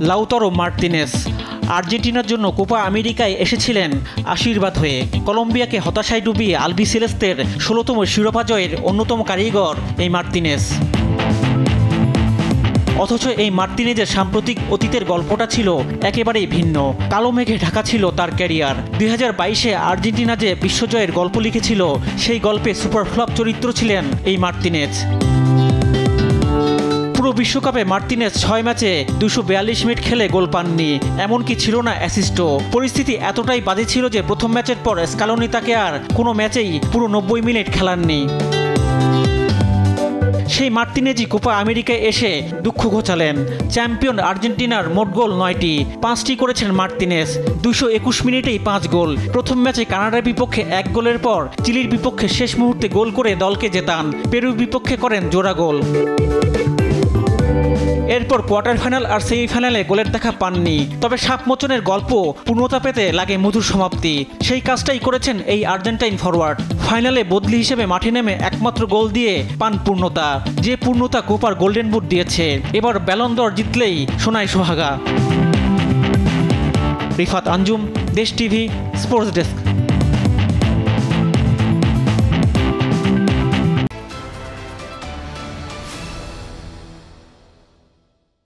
Lautaro Martinez আর্জেন্টিনার জন্য Copa আমেরিকায় এসেছিলেন আশীর্বাদ হয়ে। কলম্বিয়াকে হতাশায় ডুবিয়ে আলবিসেলেস্তের ১৬তম শিরোপা জয়ের অন্যতম কারিগর এই মার্তিনেজ। অথচ এই মার্তিনেজের সাম্প্রতিক অতীতের গল্পটা ছিল একেবারেই ভিন্ন। কালো মেঘে ঢাকা ছিল তার ক্যারিয়ার। ২০২২-এ আর্জেন্টিনা যে বিশ্বজয়ের গল্প লিখেছিল, সেই গল্পে সুপারফ্লপ চরিত্র ছিলেন এই মার্তিনেজ। পুরো বিশ্বকাপে মার্তিনেজ ৬ ম্যাচে ২৪২ মিনিট খেলে গোল পাননি, এমনকি ছিল না অ্যাসিস্টও। পরিস্থিতি এতটাই বাজে ছিল যে প্রথম ম্যাচের পর স্কালোনি তাকে আর কোনো ম্যাচেই পুরো ৯০ মিনিট খেলাননি। সেই মার্তিনেজই কোপা আমেরিকায় এসে দুঃখ ঘোচালেন। চ্যাম্পিয়ন আর্জেন্টিনার মোট গোল ৯টি, ৫টি করেছেন মার্তিনেজ। ২২১ মিনিটেই ৫ গোল। প্রথম ম্যাচে কানাডার বিপক্ষে ১ গোলের পর চিলির বিপক্ষে শেষ মুহূর্তে গোল করে দলকে জেতান। পেরুর বিপক্ষে করেন জোড়া গোল। এরপর কোয়ার্টার ফাইনাল আর সেমিফাইনালে গোলের দেখা পাননি। তবে সাপ মোচনের গল্প পূর্ণতা পেতে লাগে মধুর সমাপ্তি। সেই কাজটাই করেছেন এই আর্জেন্টাইন ফরওয়ার্ড। ফাইনালে বদলি হিসেবে মাঠে নেমে একমাত্র গোল দিয়ে পান পূর্ণতা, যে পূর্ণতা কোপার গোল্ডেন বুট দিয়েছে। এবার ব্যালন দর জিতলেই সোনায় সোহাগা। রিফাত আঞ্জুম, দেশ টিভি, স্পোর্টস ডেস্ক।